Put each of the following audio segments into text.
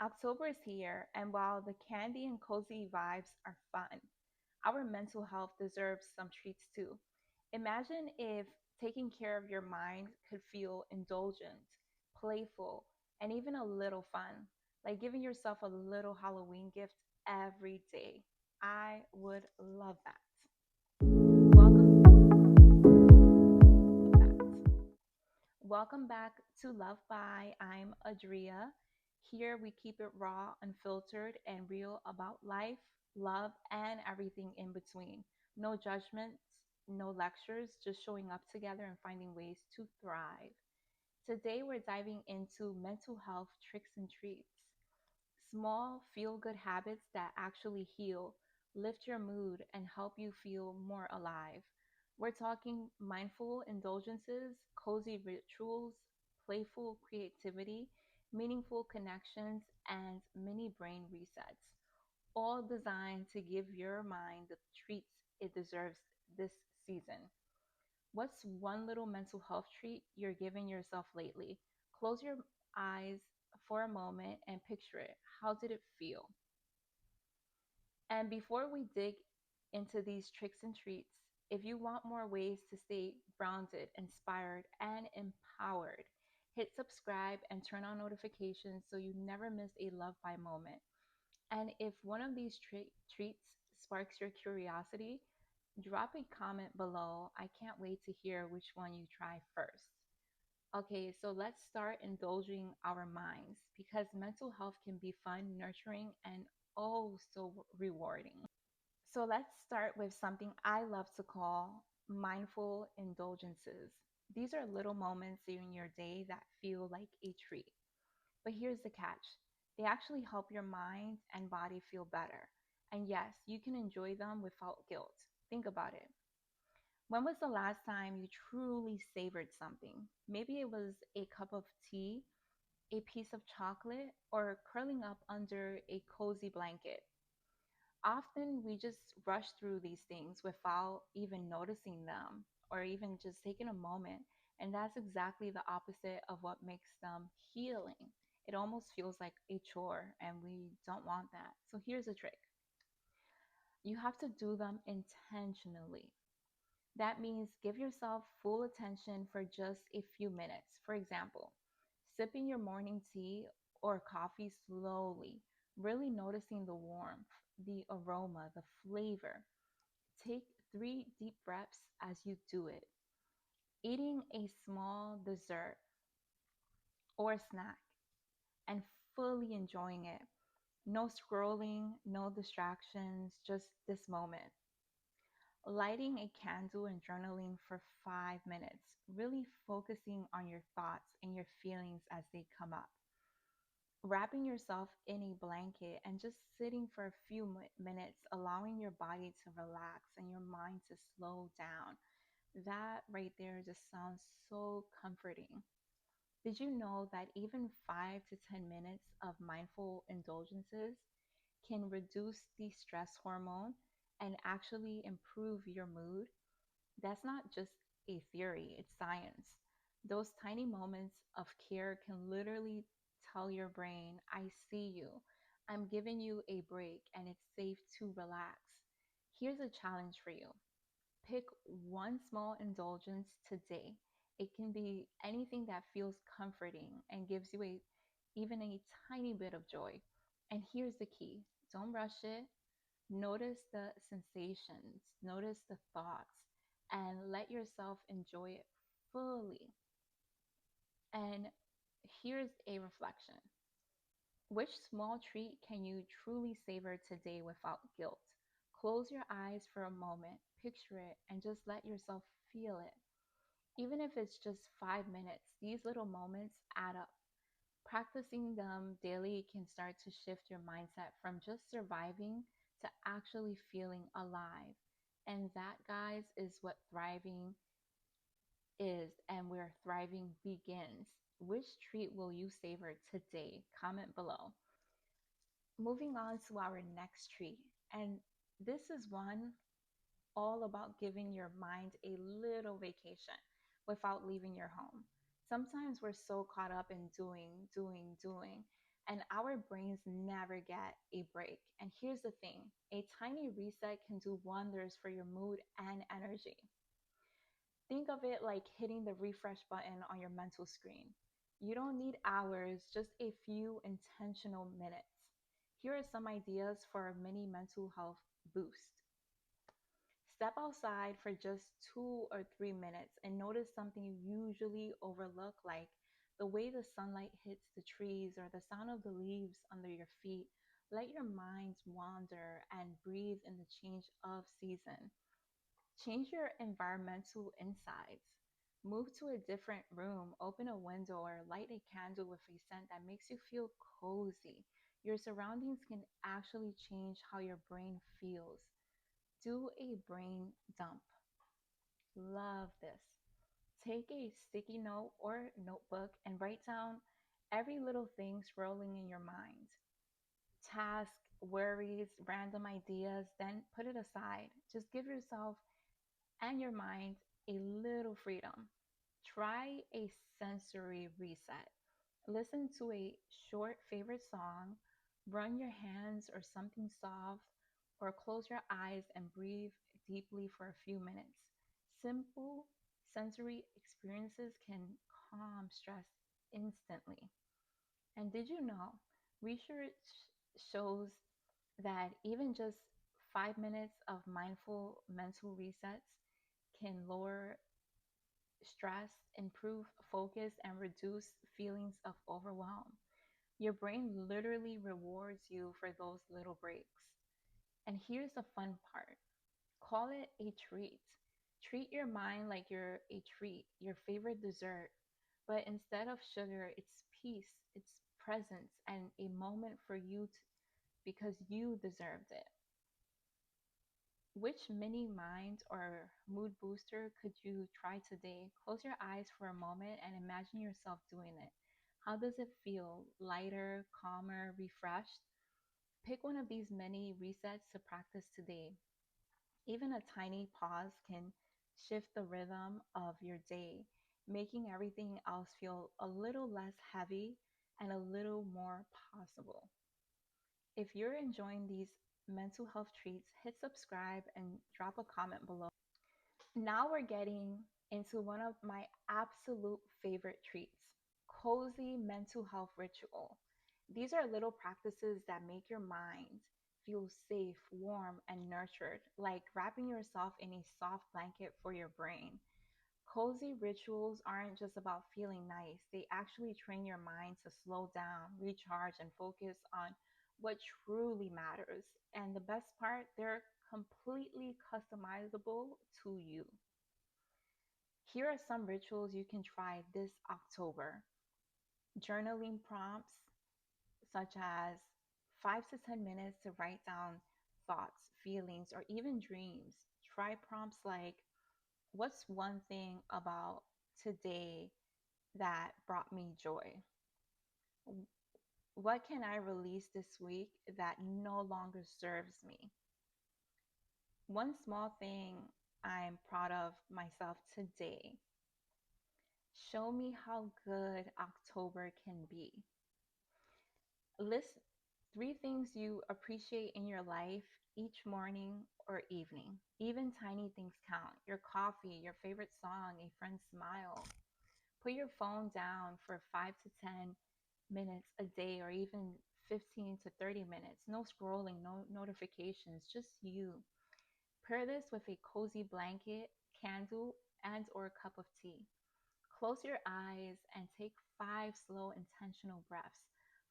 October is here, and while the candy and cozy vibes are fun, our mental health deserves some treats too. Imagine if taking care of your mind could feel indulgent, playful, and even a little fun, like giving yourself a little Halloween gift every day. I would love that. Welcome that. Welcome back to Love By. I'm Adria. Here we keep it raw, unfiltered, and real about life, love, and everything in between. No judgments, no lectures, just showing up together and finding ways to thrive. Today we're diving into mental health tricks and treats. Small, feel good habits that actually heal, lift your mood, and help you feel more alive. We're talking mindful indulgences, cozy rituals, playful creativity, meaningful connections, and mini brain resets, all designed to give your mind the treats it deserves this season. What's one little mental health treat you're giving yourself lately? Close your eyes for a moment and picture it. How did it feel? And before we dig into these tricks and treats, if you want more ways to stay grounded, inspired, and empowered, hit subscribe and turn on notifications so you never miss a love by moment. And if one of these treats sparks your curiosity, drop a comment below. I can't wait to hear which one you try first. Okay, so let's start indulging our minds because mental health can be fun, nurturing, and oh so rewarding. So let's start with something I love to call mindful indulgences. These are little moments in your day that feel like a treat. But here's the catch, they actually help your mind and body feel better. And yes, you can enjoy them without guilt. Think about it. When was the last time you truly savored something? Maybe it was a cup of tea, a piece of chocolate, or curling up under a cozy blanket. Often we just rush through these things without even noticing them or even just taking a moment. And that's exactly the opposite of what makes them healing. It almost feels like a chore, and we don't want that. So here's a trick, you have to do them intentionally. That means give yourself full attention for just a few minutes. For example, sipping your morning tea or coffee slowly, really noticing the warmth, the aroma, the flavor. Take 3 deep breaths as you do it. Eating a small dessert or snack and fully enjoying it. No scrolling, no distractions, just this moment. Lighting a candle and journaling for 5 minutes, really focusing on your thoughts and your feelings as they come up. Wrapping yourself in a blanket and just sitting for a few minutes, allowing your body to relax and your mind to slow down. That right there just sounds so comforting. Did you know that even 5 to 10 minutes of mindful indulgences can reduce the stress hormone and actually improve your mood? That's not just a theory, it's science. Those tiny moments of care can literally tell your brain, I see you. I'm giving you a break and it's safe to relax. Here's a challenge for you, pick one small indulgence today. It can be anything that feels comforting and gives you even a tiny bit of joy. And here's the key, don't rush it. Notice the sensations, notice the thoughts, and let yourself enjoy it fully. And here's a reflection, which small treat can you truly savor today without guilt? Close your eyes for a moment, picture it, and just let yourself feel it. Even if it's just 5 minutes, these little moments add up. Practicing them daily can start to shift your mindset from just surviving to actually feeling alive. And that, guys, is what thriving is and where thriving begins. Which treat will you savor today? Comment below. Moving on to our next treat. And this is one all about giving your mind a little vacation without leaving your home. Sometimes we're so caught up in doing, doing, doing. and our brains never get a break. And here's the thing, a tiny reset can do wonders for your mood and energy. Think of it like hitting the refresh button on your mental screen. You don't need hours, just a few intentional minutes. Here are some ideas for a mini mental health boost. Step outside for just 2 or 3 minutes and notice something you usually overlook, like the way the sunlight hits the trees or the sound of the leaves under your feet. Let your mind wander and breathe in the change of season. Change your environmental insides. Move to a different room, open a window, or light a candle with a scent that makes you feel cozy. Your surroundings can actually change how your brain feels. Do a brain dump. Love this. Take a sticky note or notebook and write down every little thing swirling in your mind. Task, worries, random ideas, then put it aside. Just give yourself and your mind a little freedom. Try a sensory reset. Listen to a short favorite song, run your hands or something soft, or close your eyes and breathe deeply for a few minutes. Simple sensory experiences can calm stress instantly. And did you know research shows that even just 5 minutes of mindful mental resets can lower stress, improve focus, and reduce feelings of overwhelm? Your brain literally rewards you for those little breaks. And here's the fun part, call it a treat. Treat your mind like you're a treat, your favorite dessert. But instead of sugar, it's peace, it's presence, and a moment for you because you deserved it. Which mini mind or mood booster could you try today? Close your eyes for a moment and imagine yourself doing it. How does it feel? Lighter, calmer, refreshed? Pick one of these mini resets to practice today. Even a tiny pause can shift the rhythm of your day, making everything else feel a little less heavy and a little more possible. If you're enjoying these mental health treats, hit subscribe and drop a comment below. Now we're getting into one of my absolute favorite treats, cozy mental health ritual. These are little practices that make your mind feel safe, warm, and nurtured, like wrapping yourself in a soft blanket for your brain. Cozy rituals aren't just about feeling nice, they actually train your mind to slow down, recharge, and focus on what truly matters. And the best part, they're completely customizable to you. Here are some rituals you can try this October. Journaling prompts, such as 5 to 10 minutes to write down thoughts, feelings, or even dreams. Try prompts like, what's one thing about today that brought me joy? What can I release this week that no longer serves me? One small thing I'm proud of myself today. Show me how good October can be. List 3 things you appreciate in your life each morning or evening. Even tiny things count. Your coffee, your favorite song, a friend's smile. Put your phone down for 5 to 10 minutes a day, or even 15 to 30 minutes. No scrolling, no notifications, just you. Pair this with a cozy blanket, candle, and or a cup of tea. Close your eyes and take 5 slow intentional breaths.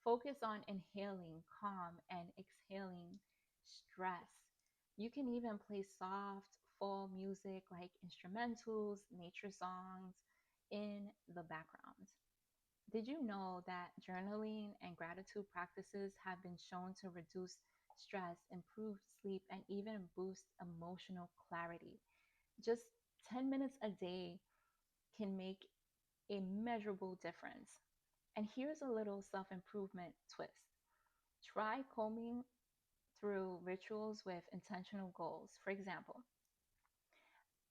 Focus on inhaling calm and exhaling stress. You can even play soft, full music like instrumentals, nature songs in the background. Did you know that journaling and gratitude practices have been shown to reduce stress, improve sleep, and even boost emotional clarity? Just 10 minutes a day can make a measurable difference. And here's a little self improvement twist, try combing through rituals with intentional goals. For example,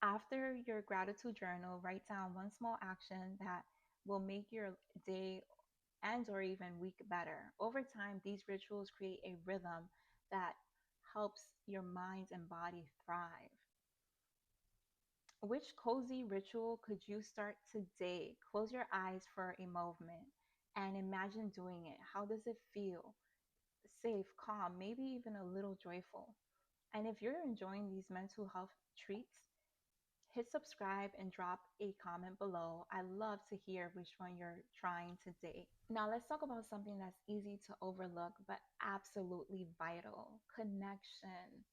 after your gratitude journal, write down one small action that will make your day and or even week better. Over time, these rituals create a rhythm that helps your mind and body thrive. Which cozy ritual could you start today? Close your eyes for a moment and imagine doing it. How does it feel? Safe, calm, maybe even a little joyful. And if you're enjoying these mental health treats, hit subscribe and drop a comment below. I love to hear which one you're trying today. Now, let's talk about something that's easy to overlook but absolutely vital: connection.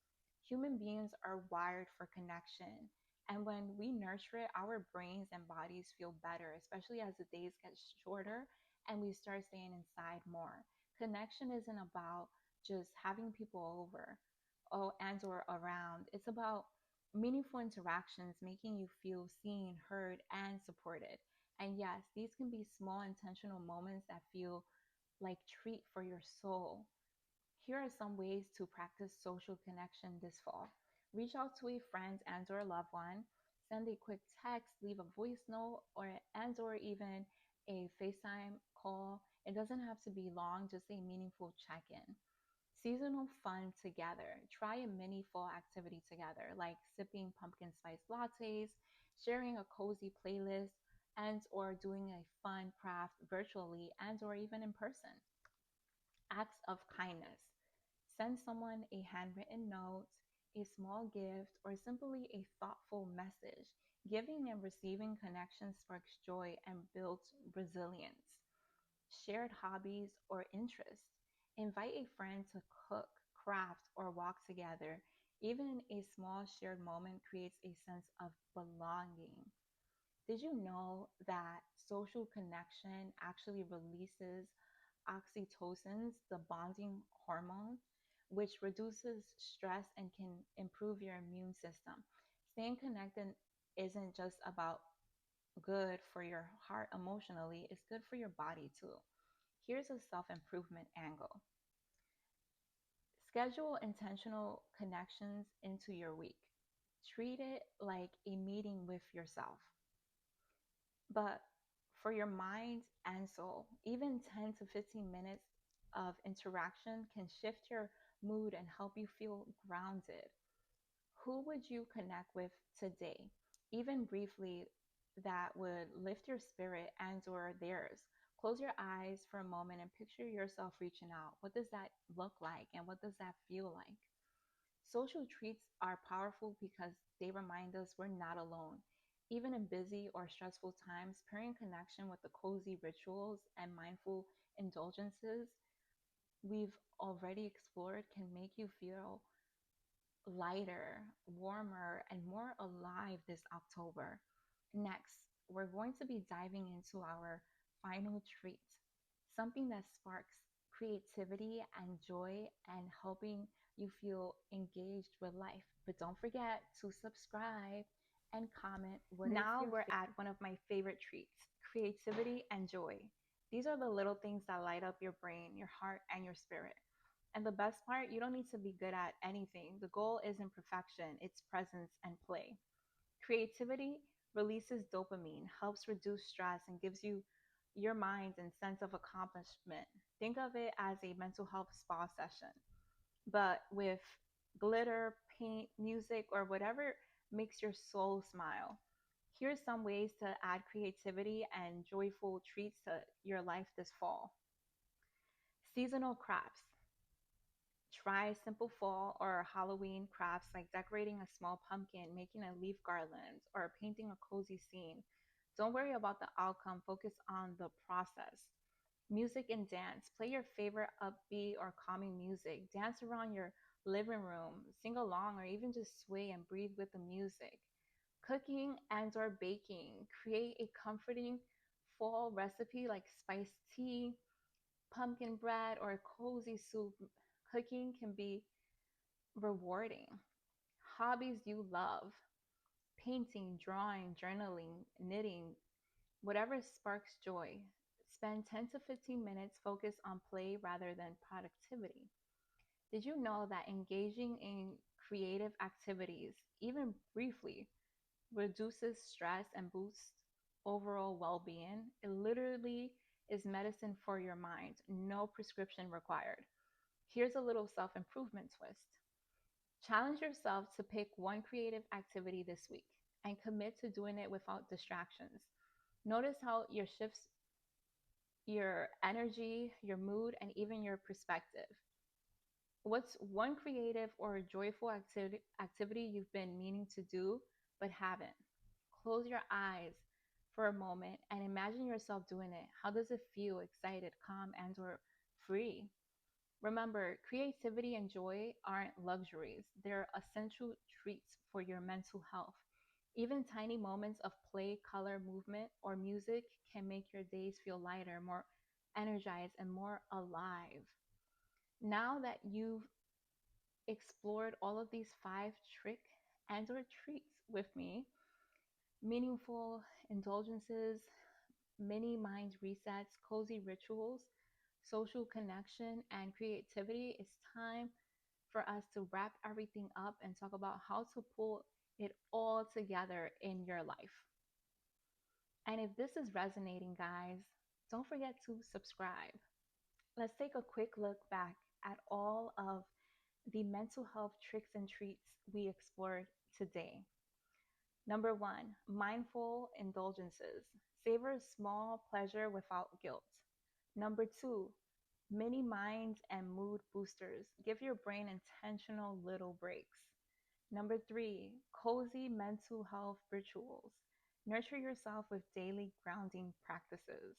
Human beings are wired for connection. And when we nurture it, our brains and bodies feel better, especially as the days get shorter and we start staying inside more. Connection isn't about just having people over, and or around. It's about meaningful interactions, making you feel seen, heard, and supported. And yes, these can be small intentional moments that feel like treat for your soul. Here are some ways to practice social connection this fall. Reach out to a friend and or loved one. Send a quick text, leave a voice note, or even a FaceTime call. It doesn't have to be long, just a meaningful check-in. Seasonal fun together. Try a mini fall activity together, like sipping pumpkin spice lattes, sharing a cozy playlist, and or doing a fun craft virtually and or even in person. Acts of kindness. Send someone a handwritten note, a small gift, or simply a thoughtful message. Giving and receiving connection sparks joy and builds resilience. Shared hobbies or interests. Invite a friend to cook, craft, or walk together. Even a small shared moment creates a sense of belonging. Did you know that social connection actually releases oxytocin, the bonding hormone, which reduces stress and can improve your immune system? Staying connected isn't just about good for your heart emotionally, it's good for your body too. Here's a self improvement angle: schedule intentional connections into your week. Treat it like a meeting with yourself. But for your mind and soul, even 10 to 15 minutes of interaction can shift your mood and help you feel grounded. Who would you connect with today, even briefly, that would lift your spirit and or theirs? Close your eyes for a moment and picture yourself reaching out. What does that look like and what does that feel like? Social treats are powerful because they remind us we're not alone. Even in busy or stressful times, pairing connection with the cozy rituals and mindful indulgences we've already explored can make you feel lighter, warmer, and more alive this October. Next, we're going to be diving into our final treat, something that sparks creativity and joy and helping you feel engaged with life. But don't forget to subscribe and comment. Now we're at one of my favorite treats: creativity and joy. These are the little things that light up your brain, your heart, and your spirit. And the best part, you don't need to be good at anything. The goal isn't perfection, it's presence and play. Creativity releases dopamine, helps reduce stress, and gives you your mind and sense of accomplishment. Think of it as a mental health spa session, but with glitter, paint, music, or whatever makes your soul smile. Here's some ways to add creativity and joyful treats to your life this fall. Seasonal crafts. Try simple fall or Halloween crafts like decorating a small pumpkin, making a leaf garland, or painting a cozy scene. Don't worry about the outcome, focus on the process. Music and dance. Play your favorite upbeat or calming music. Dance around your living room, sing along, or even just sway and breathe with the music. Cooking and or baking. Create a comforting fall recipe like spiced tea, pumpkin bread, or a cozy soup. Cooking can be rewarding. Hobbies you love: painting, drawing, journaling, knitting, whatever sparks joy. Spend 10 to 15 minutes focused on play rather than productivity. Did you know that engaging in creative activities, even briefly, reduces stress and boosts overall well being? It literally is medicine for your mind, no prescription required. Here's a little self improvement twist. Challenge yourself to pick one creative activity this week and commit to doing it without distractions. Notice how your shifts your energy, your mood, and even your perspective. What's one creative or joyful activity you've been meaning to do but haven't? Close your eyes for a moment and imagine yourself doing it. How does it feel? Excited, calm, and or free? Remember, creativity and joy aren't luxuries. They're essential treats for your mental health. Even tiny moments of play, color, movement, or music can make your days feel lighter, more energized, and more alive. Now that you've explored all of these five trick and or treats with me, meaningful indulgences, mini mind resets, cozy rituals, social connection, and creativity, it's time for us to wrap everything up and talk about how to pull it all together in your life. And if this is resonating, guys, don't forget to subscribe. Let's take a quick look back at all of the mental health tricks and treats we explored today. Number one, mindful indulgences. Savor small pleasure without guilt. Number two, mini mind and mood boosters. Give your brain intentional little breaks. Number three, cozy mental health rituals. Nurture yourself with daily grounding practices.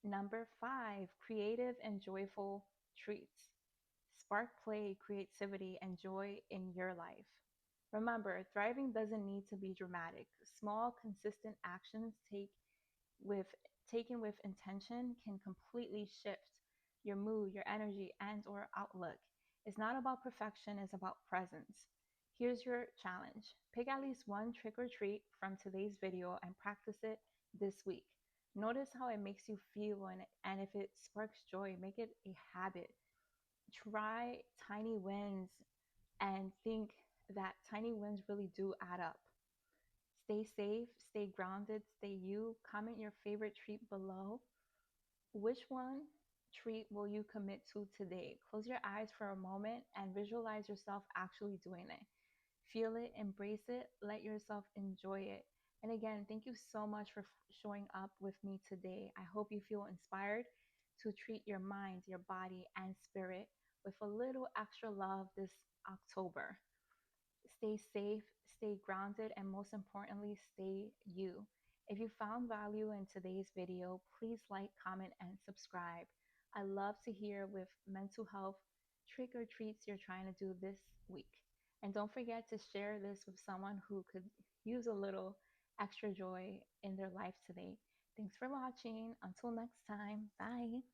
Number five, creative and joyful treats. Spark play, creativity, and joy in your life. Remember, thriving doesn't need to be dramatic. Small, consistent actions with taken with intention can completely shift your mood, your energy, and or outlook. It's not about perfection, it's about presence. Here's your challenge. Pick at least one trick or treat from today's video and practice it this week. Notice how it makes you feel and if it sparks joy, make it a habit. Try tiny wins and think that tiny wins really do add up. Stay safe, stay grounded, stay you. Comment your favorite treat below. Which one treat will you commit to today? Close your eyes for a moment and visualize yourself actually doing it. Feel it, embrace it, let yourself enjoy it. And again, thank you so much for showing up with me today. I hope you feel inspired to treat your mind, your body, and spirit with a little extra love this October. Stay safe, stay grounded, and most importantly, stay you. If you found value in today's video, please like, comment, and subscribe. I love to hear with mental health trick or treats you're trying to do this week. And don't forget to share this with someone who could use a little extra joy in their life today. Thanks for watching. Until next time, bye.